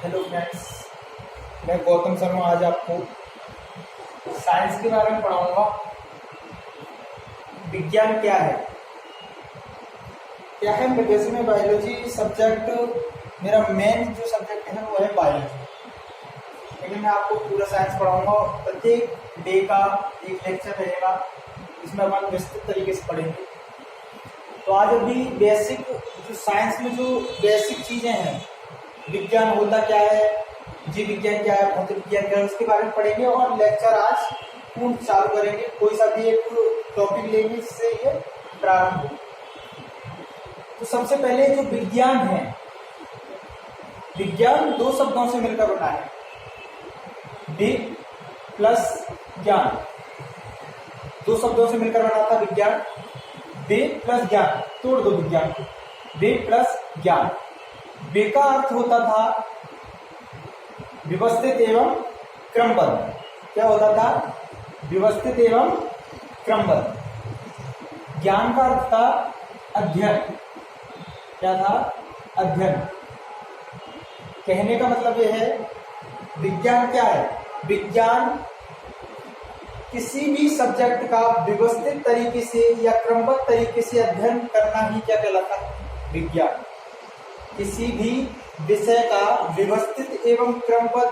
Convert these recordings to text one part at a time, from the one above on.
Hello friends, मैं गौतम शर्मा आज आपको साइंस के बारे में पढ़ाऊंगा। विज्ञान क्या है? वैसे में बायोलॉजी सब्जेक्ट मेरा मेन जो सब्जेक्ट है वो है बायोलॉजी, लेकिन मैं आपको पूरा साइंस पढ़ाऊंगा। प्रत्येक डे का एक लेक्चर रहेगा, इसमें अपन विस्तृत तरीके से पढ़ेंगे। तो आज अभी बेसिक जो साइंस में जो बेसिक चीज़ें हैं, विज्ञान होता क्या है, जीव विज्ञान क्या है, भौतिक विज्ञान क्या है, उसके बारे में पढ़ेंगे और लेक्चर आज पूर्ण चालू करेंगे। कोई सा भी एक टॉपिक लेंगे जिससे ये प्रारंभ हो। तो सबसे पहले जो विज्ञान है, विज्ञान दो शब्दों से मिलकर बना है, विग प्लस ज्ञान। दो शब्दों से मिलकर बना था विज्ञान, वेद प्लस ज्ञान। तोड़ दो विज्ञान को, वेद प्लस ज्ञान। वेद का अर्थ होता था व्यवस्थित एवं क्रमबद्ध। क्या होता था? व्यवस्थित एवं क्रमबद्ध। ज्ञान का अर्थ था अध्ययन। क्या था? अध्ययन। कहने का मतलब यह है, विज्ञान क्या है? विज्ञान किसी भी सब्जेक्ट का व्यवस्थित तरीके से या क्रमबद्ध तरीके से अध्ययन करना ही क्या कहलाता है? विज्ञान। किसी भी विषय का व्यवस्थित एवं क्रमबद्ध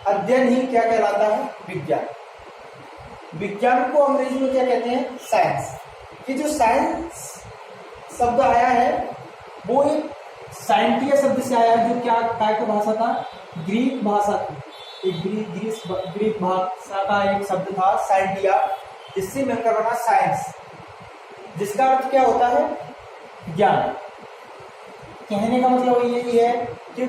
अध्ययन ही क्या कहलाता है? विज्ञान। विज्ञान को अंग्रेजी में क्या कहते हैं? साइंस। ये जो साइंस शब्द आया है वो एक साइंटिया शब्द से आया है, जो क्या की भाषा था? ग्रीक भाषा थी। एक ग्रीक भाषा का एक शब्द था साइंटिया, जिससे मिलकर बना साइंस, जिसका अर्थ क्या होता है? ज्ञान। कहने का मतलब यही है कि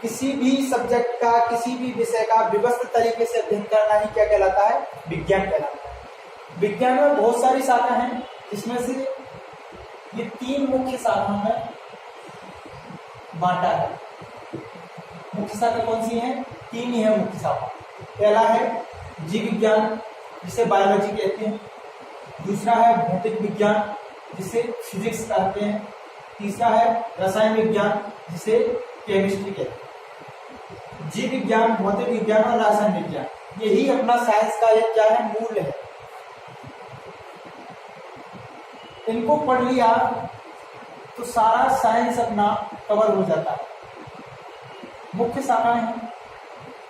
किसी भी सब्जेक्ट का, किसी भी विषय का व्यवस्थित तरीके से अध्ययन करना ही क्या कहलाता है? विज्ञान कहलाता है। विज्ञान में बहुत सारी शाखा हैं, जिसमें से ये तीन मुख्य शाखाओं में बांटा है। मुख्य शाखा कौन सी है? तीन ही है मुख्य शाखा। पहला है जीव विज्ञान, जिसे बायोलॉजी कहते हैं। दूसरा है भौतिक विज्ञान, जिसे फिजिक्स कहते हैं। तीसरा है रसायन विज्ञान, जिसे केमिस्ट्री कहते हैं। जीव विज्ञान, भौतिक विज्ञान और रसायन विज्ञान, यही अपना साइंस का एक क्या है? मूल है। इनको पढ़ लिया तो सारा साइंस अपना कवर हो जाता है। मुख्य शाखाएं हैं,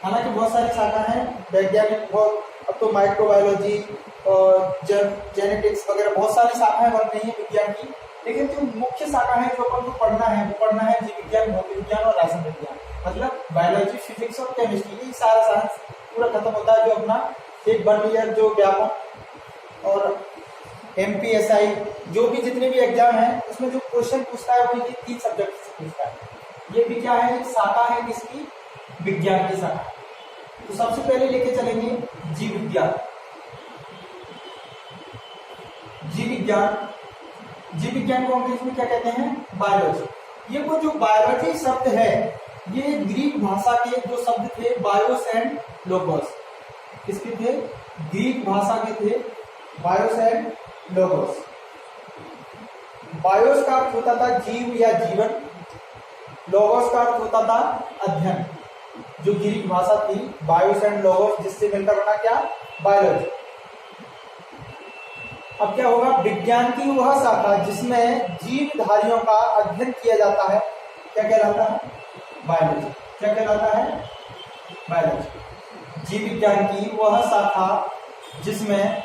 हालांकि बहुत सारी शाखाएं हैं वैज्ञानिक, बहुत अब तो माइक्रोबायोलॉजी और जेनेटिक्स वगैरह बहुत सारी शाखाएं बन रही हैं विज्ञान की, लेकिन जो मुख्य शाखा है जो अपन को पढ़ना है, वो पढ़ना है जीव विज्ञान, भौतिक विज्ञान और रसायन विज्ञान। मतलब बायोलॉजी, फिजिक्स और केमिस्ट्री, ये सारा साइंस पूरा खत्म होता है। जो अपना एक 1 ईयर जो व्यापक और MPSI जो भी जितने भी एग्जाम है, उसमें जो क्वेश्चन पूछता है वो ये 3 सब्जेक्ट से पूछता है। ये भी क्या है? एक शाखा है किसकी? विज्ञान की शाखा। तो सबसे पहले लेके चलेंगे जीव विज्ञान। जीव विज्ञान, जीव विज्ञान को अंग्रेजी में क्या कहते हैं? बायोलॉजी। ये वो जो बायोलॉजी शब्द है, ये ग्रीक भाषा के जो शब्द थे, बायोस एंड लोगोस। किसके थे? ग्रीक भाषा के थे, बायोस एंड लोगोस। बायोस का अर्थ होता था जीव या जीवन, लोगोस का अर्थ होता था अध्ययन। जो ग्रीक भाषा थी बायोस एंड लोगोस, जिससे मिलकर बना क्या? बायोलॉजी। अब क्या होगा? विज्ञान की वह शाखा जिसमें जीवधारियों का अध्ययन किया जाता है, क्या कहलाता है? बायोलॉजी। क्या कहलाता है? बायोलॉजी। जीव विज्ञान की वह शाखा जिसमें,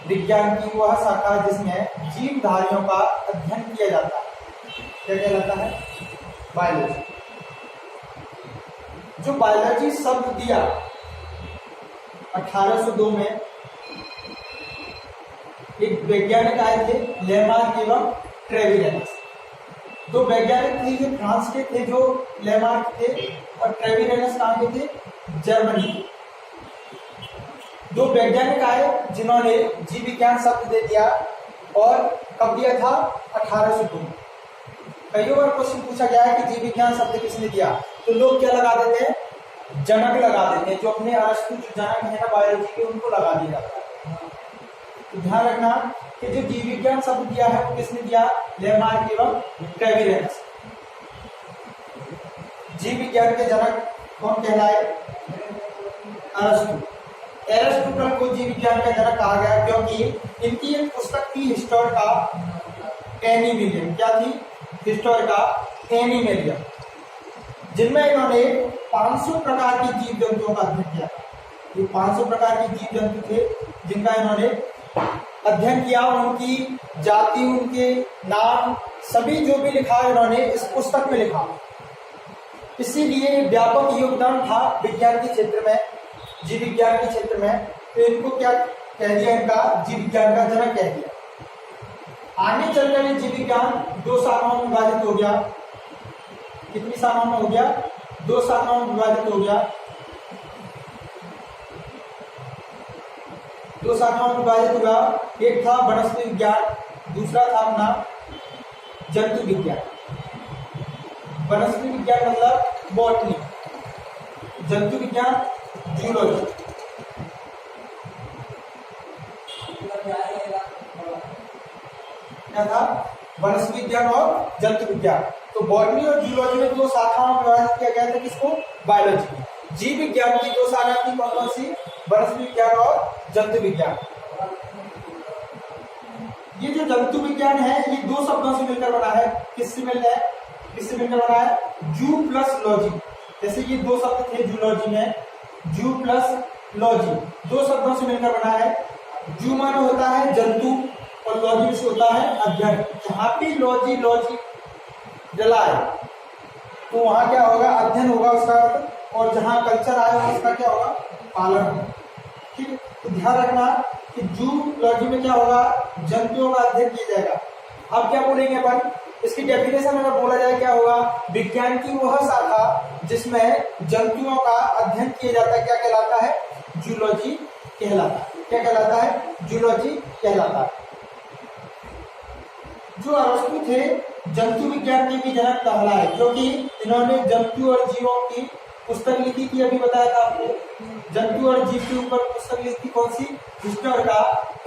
विज्ञान की वह शाखा जिसमें जीवधारियों का अध्ययन किया जाता है, क्या कहलाता है? बायोलॉजी। जो बायोलॉजी शब्द दिया 1802 में एक वैज्ञानिक आए थे, लेमार्क एवं ट्रेविरेनस। दो वैज्ञानिक थे, ये फ्रांस के थे, जो लेमार्क थे, और ट्रेविरेनस कहाँ के थे? जर्मनी के। दो वैज्ञानिक आए जिन्होंने जीव विज्ञान शब्द दे दिया, और कब दिया था? 1802 में। कई बार क्वेश्चन पूछा गया है कि जीव विज्ञान शब्द किसने दिया, तो लोग क्या लगा देते हैं? जनक लगा देते हैं। जो अपने अरस्तु जो जनक है ना बायोलॉजी के, उनको लगा दिया जाता है। तो ध्यान रखना कि जो जीव विज्ञान शब्द दिया है वो किसने दिया? लेमार्क एवं ट्रेविरेनस। जीव विज्ञान के जनक कौन कहलाए? अरस्तु। एरिस्टोटल को जीव विज्ञान का जनक कहा गया क्योंकि इनकी एक पुस्तक थी हिस्टोरिका एनिमेलियम। क्या थी? हिस्टोरिका एनिमेलियम, जिनमें इन्होंने 500 प्रकार के जीव जंतुओं का अध्ययन किया। ये 500 प्रकार के जीव जंतु थे जिनका इन्होंने अध्ययन किया, उनकी जाति, उनके नाम, सभी जो भी लिखा इन्होंने इस पुस्तक में लिखा। इसीलिए व्यापक योगदान था विज्ञान के क्षेत्र में, जीव विज्ञान के क्षेत्र में। तो इनको क्या कह दिया? इनका जीव विज्ञान का जनक कह दिया। आगे चलकर जीव विज्ञान 2 शाखाओं में विभाजित हो गया। कितनी शाखाओं में हो गया? 2 शाखाओं में विभाजित हो गया। 2 शाखाओं में विभाजित हुआ। एक था वनस्पति विज्ञान, दूसरा था अपना जंतु विज्ञान। वनस्पति विज्ञान मतलब बॉटनी, जंतु विज्ञान जूलॉजी। क्या था? वनस्पति विज्ञान और जंतु विज्ञान। तो बॉटनी और जूलॉजी में 2 शाखाओं में विभाजित किया गया था। किसको? बायोलॉजी को। जीव विज्ञान की 2 शाखा थी, कौन कौन सी? वनस्पति विज्ञान और जंतु विज्ञान। ये जो जंतु विज्ञान है ये 2 शब्दों से मिलकर बना है। किससे मिलता है? किससे मिलकर बना है? जू प्लस लॉजी। जैसे ये 2 शब्द थे जूलॉजी में, जू प्लस लॉजी 2 शब्दों से मिलकर बना है। जू माने होता है जंतु और लॉजी से होता है अध्ययन। जहां पे लॉजी डला है तो वहां क्या होगा? अध्ययन होगा उसका अर्थ, और जहां कल्चर आया उसका क्या होगा? पालन। ठीक है, तो ध्यान रखना कि जूलॉजी में क्या होगा? जंतुओं का अध्ययन किया जाएगा। अब क्या बोलेंगे अपन? इसकी डेफिनेशन अगर बोला जाए क्या होगा? विज्ञान की वह शाखा जिसमें जंतुओं का अध्ययन किया जाता है क्या कहलाता है? जूलॉजी कहलाता है। क्या कहलाता है? जूलॉजी कहलाता है। जो अरस्तु थे जंतु विज्ञान के भी जनक कहलाए क्योंकि इन्होंने जंतु और जीवों की पुस्तक लिखी थी। अभी बताया था आपको, जंतु और जीव के ऊपर पुस्तक लिखी। कौन सी? हिस्टोरिका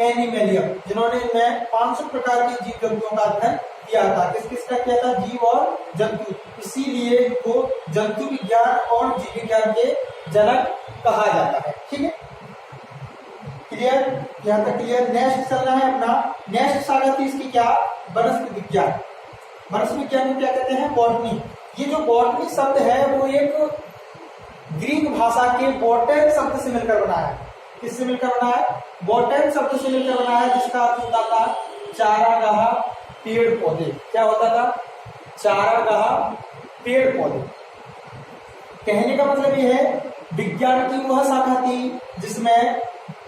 एनिमेलियम, जिन्होंने इनमें 500 प्रकार के जीव जंतुओं का अध्ययन किया था। किस किस का किया था? जीव और जंतु। इसीलिए इनको जंतु विज्ञान और जीव विज्ञान के जनक कहा जाता है। ठीक है, क्लियर? यहाँ तक क्लियर? नेक्स्ट चलना है अपना। नेक्स्ट शाखा थी इसकी क्या? वनस्पति विज्ञान। वनस्पति विज्ञान में क्या कहते हैं? बॉटनी। ये जो बॉटनी शब्द है वो एक ग्रीक भाषा के बॉटन शब्द से मिलकर बना है। किससे मिलकर बना है? बॉटन शब्द से मिलकर बना है, जिसका अर्थ होता था चारागाह, पेड़ पौधे। क्या होता था? चारागाह, पेड़ पौधे। कहने का मतलब ये है विज्ञान की वह शाखा थी जिसमें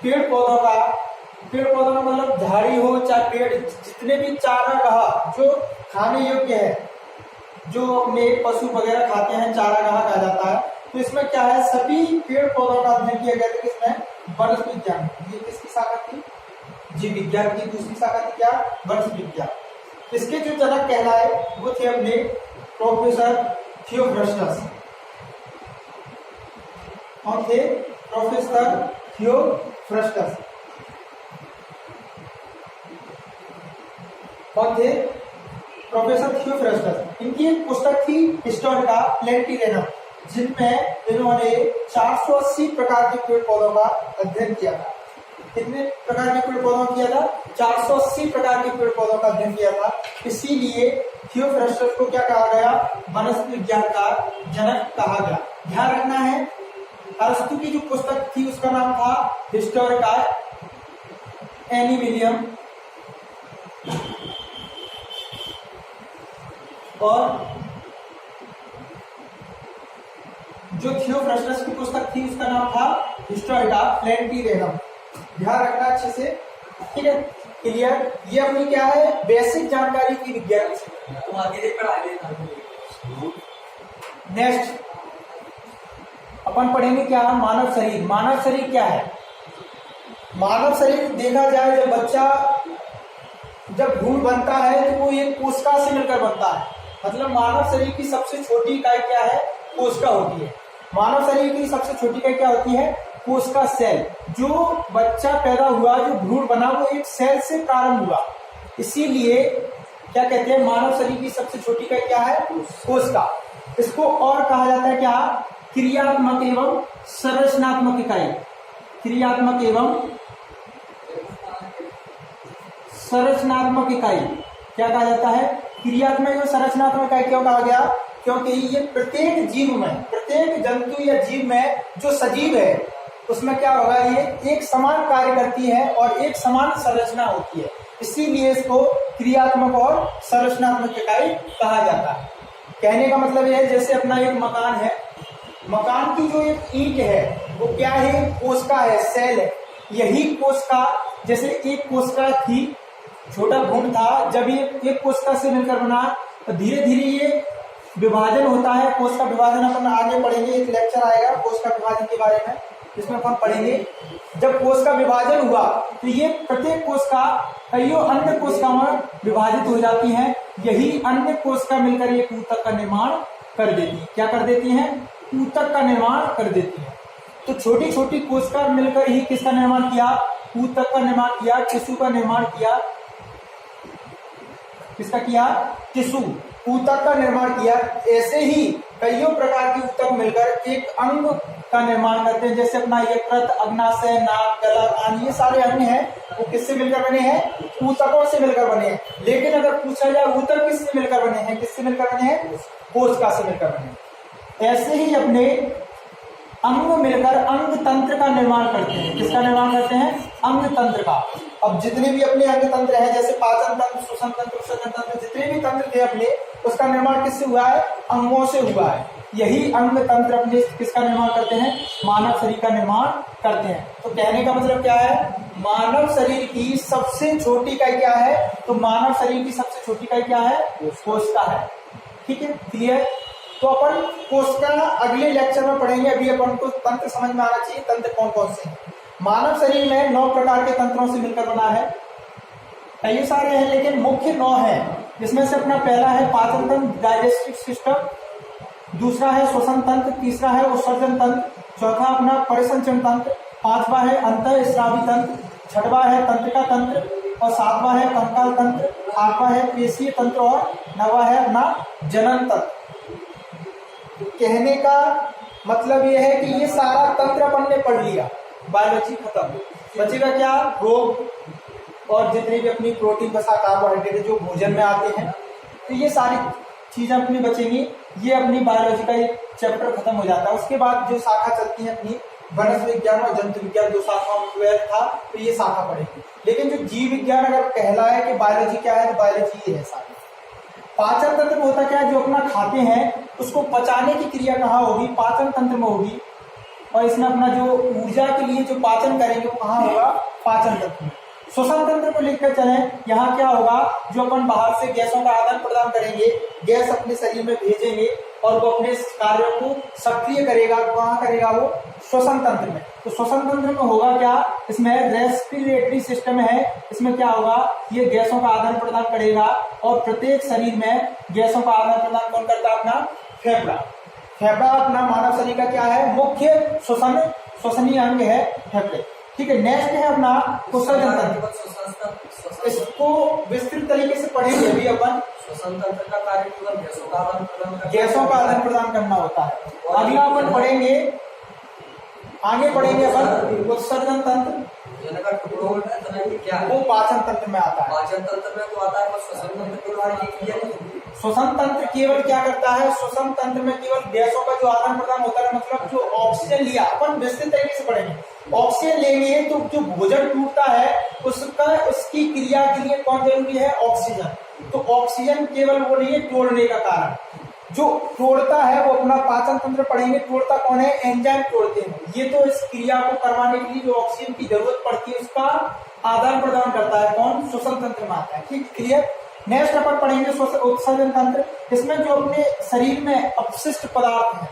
पेड़ पौधों का मतलब झाड़ी हो चाहे पेड़, जितने भी चारागाह जो खाने योग्य है, जो अपने पशु वगैरह खाते हैं, चारागाह कहा जाता है। तो इसमें क्या है? सभी पेड़ पौधों का अध्ययन किया गया था। किसमें? वनस्पति विज्ञान। ये किसकी शाखा थी? जीव विज्ञान की दूसरी शाखा थी क्या? वनस्पति विज्ञान। इसके जो जनक कहलाए वो थे अपने प्रोफेसर थियोफ्रस्टस। कौन थे? प्रोफेसर थियोफ्रस्टस। कौन थे? प्रोफेसर थियोफ्रस्टस। इनकी एक पुस्तक थी हिस्टोरिका प्लेंटिरेनम, जिनमें इन्होंने 480 प्रकार के पेड़ पौधों का अध्ययन किया था। कितने प्रकार के पेड़ पौधों का किया था? 480 प्रकार के पेड़ पौधों का अध्ययन किया था। इसीलिए थियोफ्रस्टस को क्या कहा गया? वनस्पति विज्ञान का जनक कहा गया। ध्यान रखना है, अरस्तु की जो पुस्तक थी उसका नाम था हिस्टोरिका एनिमेलियम, और जो थियोफ्रस्टस की पुस्तक थी उसका नाम था हिस्टोरिका प्लेंटिरेनम। ध्यान रखना अच्छे से। ठीक है, क्लियर? ये अपनी क्या है? बेसिक जानकारी की विज्ञान से। तुम आगे देख कर नेक्स्ट अपन पढ़ेंगे क्या? मानव शरीर। मानव शरीर क्या है? मानव शरीर देखा जाए जब बच्चा भ्रूण बनता है तो वो एक कोशिका से मिलकर बनता है। मतलब मानव शरीर की सबसे छोटी इकाई क्या है? कोशिका होती है। मानव शरीर की सबसे छोटी इकाई क्या होती है? कोशिका सेल। जो बच्चा पैदा हुआ, जो भ्रूण बना, वो एक सेल से प्रारंभ हुआ। इसीलिए क्या कहते हैं? मानव शरीर की सबसे छोटी इकाई क्या है? कोशिका। इसको और कहा जाता है क्या, क्रियात्मक एवं संरचनात्मक इकाई। क्रियात्मक एवं संरचनात्मक इकाई क्या कहा जाता है, क्रियात्मक एवं संरचनात्मक इकाई क्यों कहा गया, क्योंकि ये प्रत्येक जीव में, प्रत्येक जंतु या जीव में जो सजीव है उसमें क्या होगा, ये एक समान कार्य करती है और एक समान संरचना होती है, इसीलिए इसको क्रियात्मक और संरचनात्मक इकाई कहा जाता है। कहने का मतलब यह है, जैसे अपना एक मकान है, मकान की जो एक ईंट है वो क्या है, कोशिका है, सेल है। यही कोशिका, जैसे एक कोशिका थी, छोटा भ्रूण था, जब ये एक कोशिका से मिलकर बना तो धीरे धीरे ये विभाजन होता है। कोशिका विभाजन अपन आगे पढ़ेंगे, एक लेक्चर आएगा कोशिका विभाजन के बारे में, जिसमें अपन पढ़ेंगे। जब कोशिका विभाजन हुआ तो ये प्रत्येक कोशिका कईयों अन्य कोशिकाओं में विभाजित हो जाती हैं। यही अन्य कोशिका मिलकर एक ऊतक का निर्माण कर देती है। क्या कर देती हैं, ऊतक का निर्माण कर देती है। तो छोटी छोटी कोशिका मिलकर ही किसका निर्माण किया, ऊतक का निर्माण किया, टिश्यू का निर्माण किया। किसका किया, टिश्यू, ऊतक का निर्माण किया। ऐसे ही कईयों प्रकार के ऊतक मिलकर एक अंग का निर्माण करते हैं। जैसे अपना यकृत, अग्नाशय, नाक, गला, कान, ये सारे अंग हैं, वो किससे मिलकर बने हैं, ऊतकों से मिलकर बने हैं। लेकिन अगर पूछा जाए ऊतक किससे मिलकर बने हैं, किससे मिलकर बने हैं, कोशिका से मिलकर बने हैं। ऐसे ही अपने अंग मिलकर अंग तंत्र का निर्माण करते हैं। किसका निर्माण करते हैं, अंग तंत्र का। अब जितने भी अपने अंग तंत्र हैं, जैसे पाचन तंत्र, श्वसन तंत्र, उत्सर्जन तंत्र, जितने भी तंत्र थे अपने, उसका निर्माण किससे हुआ है, अंगों से हुआ है। यही अंग तंत्र अपने किसका निर्माण करते हैं, मानव शरीर का निर्माण करते हैं। तो कहने का मतलब क्या है, मानव शरीर की सबसे छोटी इकाई क्या है, तो मानव शरीर की सबसे छोटी इकाई क्या है, कोशिका है। ठीक है, क्लियर। तो अपन कोशिका अगले लेक्चर में पढ़ेंगे। अभी अपन को तंत्र समझ में आना चाहिए, तंत्र कौन कौन से हैं। मानव शरीर में 9 प्रकार के तंत्रों से मिलकर बना है। कई सारे हैं लेकिन मुख्य 9 हैं, जिसमें से अपना पहला है पाचन तंत्र, डाइजेस्टिव सिस्टम, दूसरा है श्वसन तंत्र, तीसरा है उत्सर्जन तंत्र, चौथा अपना परिसंचरण तंत्र, पांचवा है अंतःस्रावी तंत्र, छठवां है तंत्रिका तंत्र और सातवां है कंकाल तंत्र, आठवां है पेशीय तंत्र और नौवां है अपना जनन तंत्र। कहने का मतलब यह है कि ये सारा तंत्र अपन ने पढ़ लिया, बायोलॉजी खत्म। बचेगा क्या, रोग और जितने भी अपनी प्रोटीन वसा कार्बोहाइड्रेट जो भोजन में आते हैं, तो ये सारी चीजें अपनी बचेंगी। ये अपनी बायोलॉजी का एक चैप्टर खत्म हो जाता है। उसके बाद जो शाखा चलती है अपनी वनस्पति विज्ञान और जंतु विज्ञान, 2 शाखाओं में 12 था, तो ये शाखा पढ़ेगी। लेकिन जो जीव विज्ञान अगर कहलाए कि बायोलॉजी क्या है, तो बायोलॉजी ये है सारी। पाचन तंत्र में होता क्या है, जो अपना खाते हैं उसको पचाने की क्रिया कहाँ होगी, पाचन तंत्र में होगी। और इसमें अपना जो ऊर्जा के लिए जो पाचन करेंगे वो कहाँ होगा, पाचन तंत्र में। श्वसन तंत्र को लेकर चले, यहाँ क्या होगा, जो अपन बाहर से गैसों का आदान प्रदान करेंगे, गैस अपने शरीर में भेजेंगे और वो अपने कार्यों को सक्रिय करेगा। कहाँ करेगा, वो श्वसन तंत्र में। तो श्वसन तंत्र में होगा क्या, इसमें रेस्पिरेटरी सिस्टम है, इसमें क्या होगा, ये गैसों का आदान प्रदान करेगा। और प्रत्येक शरीर में गैसों का आदान प्रदान कौन करता है, अपना फेफड़ा। फेफड़ा अपना मानव शरीर का क्या है, मुख्य श्वसनीय अंग है फेफड़े। ठीक है, नेक्स्ट है अपना उत्सर्जन तंत्र। इसको विस्तृत तरीके से पढ़ेंगे अभी अपन। श्वसन तंत्र का कार्य केवल गैसों का आदान प्रदान करना होता है। अगला अपन पढ़ेंगे, आगे पढ़ेंगे अपन उत्सर्जन तंत्र। क्या वो पाचन तंत्र में आता है। पाचन तंत्र में तो आता है, पर श्वसन तंत्र के कार्य श्वसन तंत्र केवल क्या करता है, श्वसन तंत्र में केवल गैसों का जो आदान प्रदान होता है, मतलब जो ऑक्सीजन लिया, अपन विस्तृत तरीके से पढ़ेंगे। ऑक्सीजन लेंगे तो जो भोजन टूटता है उसकी क्रिया के लिए कौन जरूरी है, ऑक्सीजन। तो ऑक्सीजन केवल वो नहीं है तोड़ने का कारण, जो तोड़ता है वो अपना पाचन तंत्र पढ़ेंगे। तोड़ता कौन है, एंजाइम तोड़ते हैं। ये तो इस क्रिया को करवाने के लिए जो ऑक्सीजन की जरूरत पड़ती है उसका आदान प्रदान करता है, कौन, श्वसन तंत्र में आता है। ठीक, क्लियर। नेक्स्ट अपन पढ़ेंगे उत्सर्जन तंत्र। इसमें जो अपने शरीर में अपशिष्ट पदार्थ हैं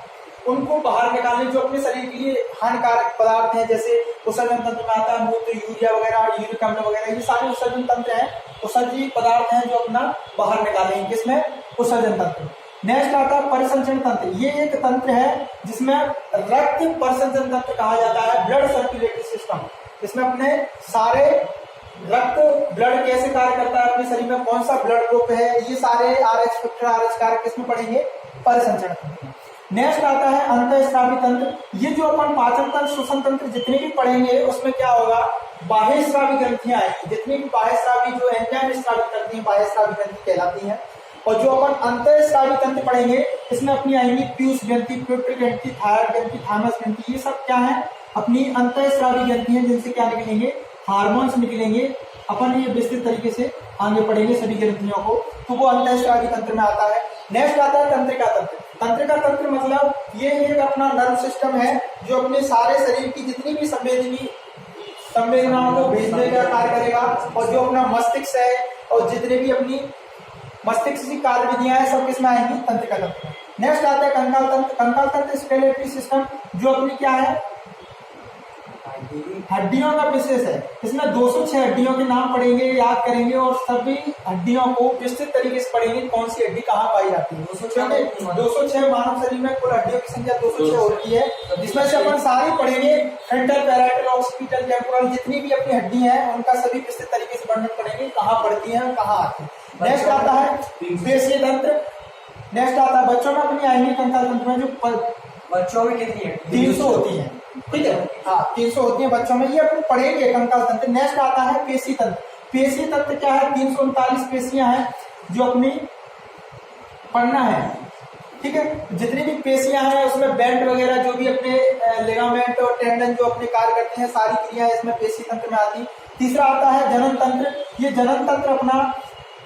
उनको बाहर निकालने, जो अपने शरीर के लिए हानिकारक पदार्थ हैं, जैसे उत्सर्जन तंत्र में आता है मूत्र, यूरिया वगैरह, यूरिक अम्ल वगैरह, ये सारे उत्सर्जन तंत्र हैं, उत्सर्जी पदार्थ हैं जो अपना बाहर निकालेंगे, किसमें, उत्सर्जन तंत्र। नेक्स्ट आता है परिसंचरण तंत्र। ये एक तंत्र है जिसमें रक्त परिसंचरण तंत्र कहा जाता है, ब्लड सर्कुलेटरी सिस्टम। इसमें अपने सारे रक्त ब्लड कैसे कार्य करता है अपने शरीर में, कौन सा ब्लड ग्रुप है, ये सारे RH फैक्टर RH कारक किसमें पढ़ेंगे, परिसंचरण तंत्र। नेक्स्ट आता है अंतःस्रावी तंत्र। ये जो अपन पाचन तंत्र श्वसन तंत्र जितने भी पढ़ेंगे उसमें क्या होगा, बाह्यस्रावी ग्रंथियां आएंगी, जितनी भी बाह्यस्रावी जो एंजाइम स्रावित करती हैं बाह्यस्रावी ग्रंथि कहलाती हैं। और जो अपन अंतःस्रावी तंत्र पढ़ेंगे इसमें अपनी आएंगी पीयूष ग्रंथि, पिट्यूटरी ग्रंथि, थायराइड ग्रंथि, थाइमस ग्रंथि, ये सब क्या है अपनी अंतःस्रावी ग्रंथि है जिनसे क्या निकलेंगे, हार्मोन्स निकलेंगे। अपन ये विस्तृत तरीके से आगे पढ़ेंगे सभी ग्रंथियों को, तो वो अंतःस्रावी तंत्र में आता है। नेक्स्ट आता है तंत्रिका तंत्र। तंत्रिका तंत्र मतलब ये एक अपना नर्व सिस्टम है जो अपने सारे शरीर की जितनी भी संवेदनाओं को भेजने का कार्य करेगा, और जो अपना मस्तिष्क है और जितने भी अपनी मस्तिष्क की कार्य विधियां हैं सब किसमें आएंगी, तंत्रिका तंत्र। नेक्स्ट आता है कंकाल तंत्र। कंकाल तंत्र स्केलेटरी सिस्टम जो अपनी क्या है, हड्डियों का विशेष है। इसमें 206 हड्डियों के नाम पढ़ेंगे, याद करेंगे और सभी हड्डियों को विस्तृत तरीके से पढ़ेंगे कौन सी हड्डी कहाँ पाई जाती है। 206 मानव शरीर में कुल हड्डियों की संख्या 206 होती है, जिसमें से अपन सारी पढ़ेंगे, फ्रंटल, पैराइटल, ऑक्सीपिटल, टेम्पोरल, जितनी भी अपनी हड्डी है उनका सभी विस्तृत तरीके से वर्णन पढ़ेंगे, कहाँ पड़ती है कहाँ आती है। नेक्स्ट आता है पेशीय तंत्र। नेक्स्ट आता है बच्चों में अपनी आएंगे कंकाल तंत्र में जो बच्चों में कितनी है, 300 होती है, ठीक है, हाँ 300 होती है बच्चों में, ये अपन पढ़ेंगे कंकाल तंत्र। नेक्स्ट आता है पेशी तंत्र। पेशी तंत्र क्या है, 339 पेशियां हैं जो अपनी पढ़ना है, ठीक है। जितनी भी पेशियां हैं उसमें बैंड वगैरह जो भी अपने लिगामेंट और टेंडन जो अपने कार्य करते हैं सारी क्रियाएं इसमें पेशी तंत्र में आती। तीसरा आता है जनन तंत्र। ये जनन तंत्र अपना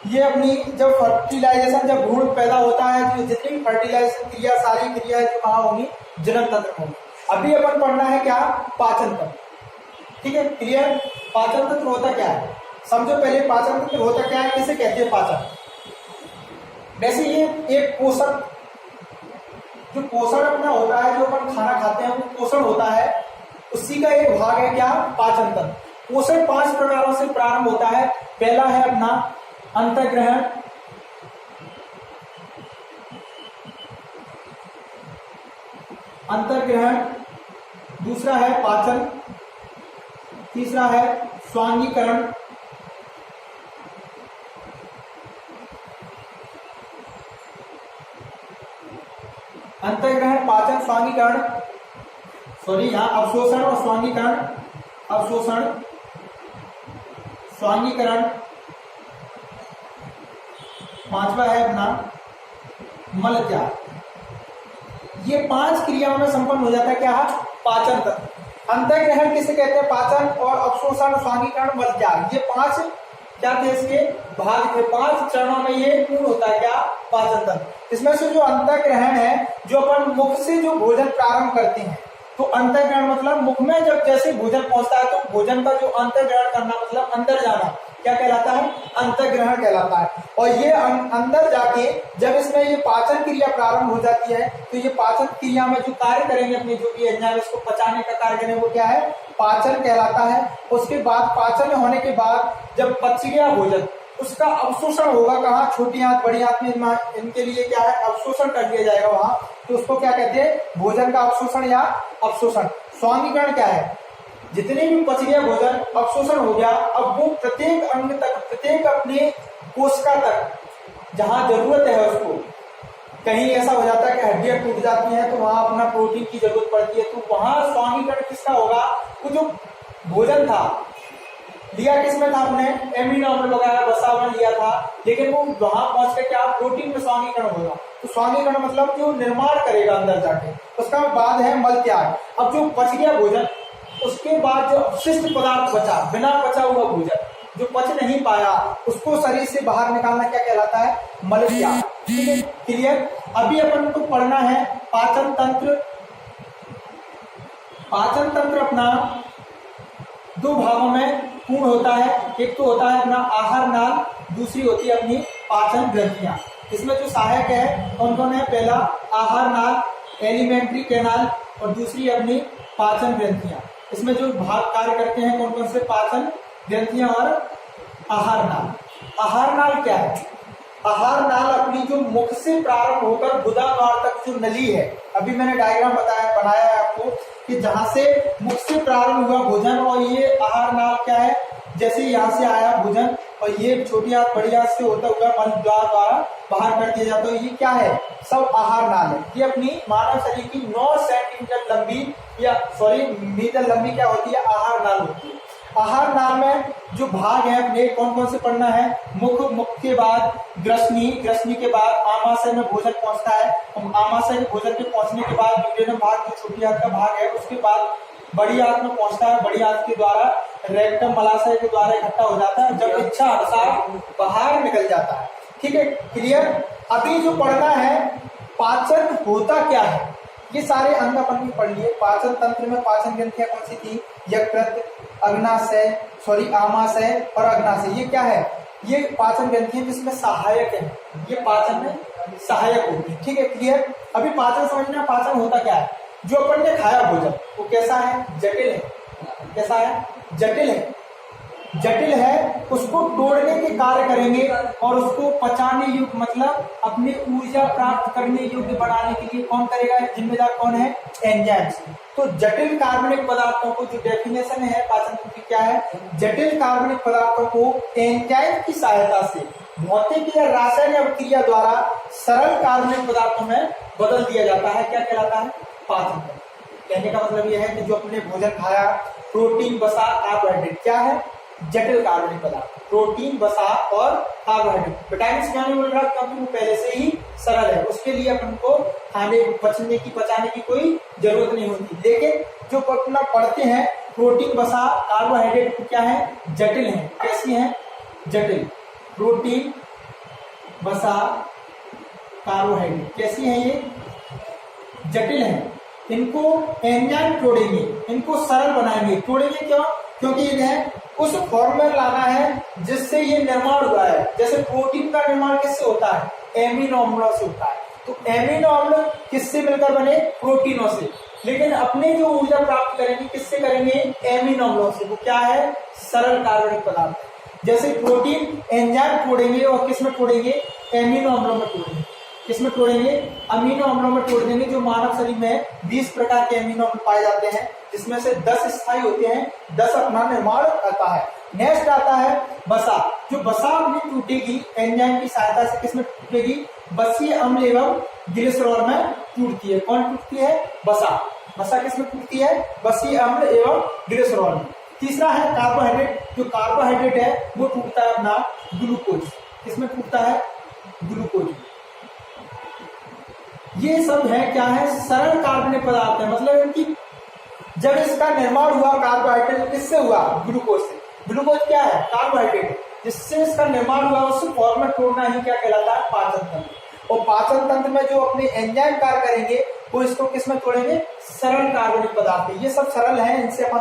ये अपनी जब फर्टिलाइजेशन, जब भ्रूण पैदा होता है, जो जितनी भी फर्टिलाइजेशन क्रिया सारी क्रियाएं जो कहाँ होंगी, जनन तंत्र में होंगी। अभी अपन पढ़ना है क्या, पाचन तंत्र, ठीक है, क्लियर। पाचन तंत्र होता क्या है समझो पहले, पाचन तंत्र होता क्या है, किसे कहते हैं पाचन। वैसे ये एक पोषण, जो पोषण अपना होता है, जो अपन खाना खाते हैं वो पोषण होता है, उसी का एक भाग है क्या, पाचन तंत्र। पोषण 5 प्रकारों से प्रारंभ होता है। पहला है अपना अंतःग्रहण, अंतःग्रहण, दूसरा है पाचन, तीसरा है स्वांगीकरण, अंतःग्रहण, पाचन, स्वांगीकरण, सॉरी यहाँ अवशोषण और स्वांगीकरण, अवशोषण, स्वांगीकरण, पांचवा है अपना मल त्याग। ये 5 क्रियाओं में संपन्न हो जाता है क्या, पाचन तंत्र। अंतःग्रहण किसे कहते हैं, पाचन, और अवशोषण, स्वांगीकरण, मल त्याग, ये 5 क्या थे इसके भाग थे। 5 चरणों में ये पूर्ण होता है क्या, पाचन तंत्र। इसमें से जो अंतःग्रहण है, जो अपन मुख से जो भोजन प्रारंभ करते हैं, तो अंतःग्रहण मतलब मुख में जब जैसे भोजन पहुंचता है तो भोजन का जो अंतःग्रहण करना मतलब अंदर जाना क्या कहलाता है, अंतःग्रहण कहलाता है। और ये अंदर जाके जब इसमें ये पाचन क्रिया प्रारंभ हो जाती है, तो ये पाचन क्रिया में जो कार्य करेंगे अपने जो भी एंजाइम इसको पचाने का कार्य करेंगे वो क्या है, पाचन कहलाता है। उसके बाद पाचन होने के बाद जब पच गया भोजन, उसका अवशोषण होगा कहाँ, छोटी आंत बड़ी आंत में, इनके लिए क्या है अवशोषण कर दिया जाएगा वहां, तो उसको क्या कहते हैं, भोजन का अवशोषण या अवशोषण। स्वांगीकरण क्या है, जितने भी पच गया भोजन, अवशोषण हो गया, अब वो प्रत्येक अंग तक, प्रत्येक अपने कोशिका तक जहां जरूरत है उसको, कहीं ऐसा हो जाता है कि हड्डियां टूट जाती हैं तो वहां अपना प्रोटीन की जरूरत पड़ती है, तो वहां स्वांगीकरण किसका होगा, वो जो भोजन था लिया किसमें था आपने, एमिनो अम्ल वगैरह वसावन लिया था, लेकिन वो वहां पहुंच के क्या प्रोटीन में स्वांगीकरण होगा। तो स्वांगीकरण मतलब जो निर्माण करेगा अंदर जाके, उसका बाद है मल त्याग। अब जो बच गया भोजन, उसके बाद जो अवशिष्ट पदार्थ बचा, बिना पचा हुआ भोजन जो पच नहीं पाया, उसको शरीर से बाहर निकालना क्या कहलाता है, मल त्याग। ठीक है, क्लियर। अभी अपन को पढ़ना है पाचन तंत्र। पाचन तंत्र अपना 2 भागों में पूर्ण होता है। एक तो होता है अपना आहार नाल, दूसरी होती है अपनी पाचन ग्रंथियां। इसमें जो सहायक है कौन कौन है, पहला आहार नाल, एलिमेंट्री कैनाल, और दूसरी अपनी पाचन ग्रंथियां। इसमें जो भाग कार्य करते हैं कौन कौन से, पाचन ग्रंथियां और आहार नाल। आहार नाल क्या है, आहार नाल अपनी जो मुख से प्रारंभ होकर गुदाद्वार तक जो नली है, अभी मैंने डायग्राम बनाया है आपको कि जहां से मुख से प्रारंभ हुआ भोजन, और ये आहार नाल क्या है, जैसे यहाँ से आया भोजन और ये छोटी आंत बड़ी आंत से होता हुआ मल द्वार द्वारा बाहर कर दिया जाता है, ये क्या है? सब आहार नाल है। ये अपनी मानव शरीर की 9 सेंटीमीटर लंबी या मीटर लंबी क्या होती है? आहार नाल होती है। आहार नाल में जो भाग है अपने कौन कौन से पढ़ना है? मुख के बाद ग्रसनी के बाद आमाशय में भोजन पहुंचता है। आमाशय में भोजन के पहुंचने के बाद ड्यूडेनम भाग जो छोटी आंत का भाग है, उसके बाद बड़ी आंत में पहुंचता है। बड़ी आंत के द्वारा रेक्टम मलाशय के द्वारा इकट्ठा हो जाता है, जब इच्छा अनुसार बाहर निकल जाता है। ठीक है, क्लियर? अभी जो पढ़ना है पाचन होता क्या है, ये सारे अंग अपन पढ़ लिए। पाचन तंत्र में पाचन ग्रंथियां कौन सी थी? यकृत, आमाशय और अग्नाशय। ये क्या है? ये पाचन ग्रंथियां जिसमें सहायक है, ये पाचन में सहायक होती है। ठीक है, क्लियर? अभी पाचन समझना, पाचन होता क्या है? जो अपन ने खाया भोजन वो कैसा है? जटिल है। कैसा है? जटिल है। जटिल है, उसको तोड़ने के कार्य करेंगे और उसको पचाने योग्य मतलब अपनी ऊर्जा प्राप्त करने योग्य बनाने के लिए कौन करेगा? जिम्मेदार कौन है? एंजाइम्स। तो जटिल कार्बनिक पदार्थों को, जो डेफिनेशन है पाचन तंत्र की क्या है? जटिल कार्बनिक पदार्थों को एंजाइम की सहायता से भौतिक या रासायनिक अभिक्रिया द्वारा सरल कार्बनिक पदार्थों में बदल दिया जाता है। क्या कहलाता है? पाचन तंत्र। कहने का मतलब यह है कि जो अपने भोजन खाया, प्रोटीन, वसा, कार्बोहाइड्रेट, क्या है? जटिल कार्बनिक पदार्थ। प्रोटीन, वसा और कार्बोहाइड्रेट। विटामिन क्यों नहीं मिल रहा? क्योंकि वो पहले से ही सरल है, उसके लिए अपन को पचाने की कोई जरूरत नहीं होती। लेकिन जो अपना पढ़ते हैं प्रोटीन, वसा, कार्बोहाइड्रेट क्या है? जटिल है। कैसी है? जटिल। प्रोटीन, वसा, कार्बोहाइड्रेट कैसी है? ये जटिल है। इनको एंजाइम तोड़ेंगे, इनको सरल बनाएंगे। तोड़ेंगे क्यों? क्योंकि इन्हें उस फॉर्म में लाना है जिससे ये निर्माण हुआ है। जैसे प्रोटीन का निर्माण किससे होता है? एमिनो अम्लों से होता है। तो एमिनो अम्ल किससे मिलकर बने? प्रोटीनों से। लेकिन अपने जो ऊर्जा प्राप्त करेंगे किससे करेंगे? एमिनो अम्लों से। वो क्या है? सरल कार्बनिक पदार्थ। जैसे प्रोटीन एंजाइम तोड़ेंगे और किस में तोड़ेंगे? एमिनो अम्लों में तोड़ेंगे। किसमें तोड़ेंगे? अमीनो अम्लों में तोड़ देंगे। जो मानव शरीर में 20 प्रकार के अमीनो अम्ल पाए जाते हैं, जिसमें से 10 स्थायी होते हैं, 10 अपना निर्माण करता है। नेक्स्ट आता है वसा। जो वसा भी टूटेगी एंजाइम की सहायता से। किसमें टूटेगी? बसीय अम्ल एवं ग्लिसरॉल में टूटती है। कौन टूटती है? वसा। वसा किसमें टूटती है? बसीय अम्ल एवं ग्लिसरॉल में। तीसरा है कार्बोहाइड्रेट। जो कार्बोहाइड्रेट है वो टूटता है अपना ग्लूकोज। किसमें टूटता है? ग्लूकोज। ये सब है क्या है? सरल कार्बनिक पदार्थ है। मतलब इनकी जब इसका निर्माण हुआ कार्बोहाइड्रेट किससे हुआ? ग्लूकोज से। ग्लूकोज क्या है? कार्बोहाइड्रेट। जिससे इसका निर्माण हुआ उस फॉर्म में तोड़ना ही क्या कहलाता है? पाचन तंत्र। और पाचन तंत्र में जो अपने एंजाइम कार्य करेंगे वो इसको किसमें तोड़ेंगे? सरल कार्बनिक पदार्थ। ये सब सरल है, इनसे अपन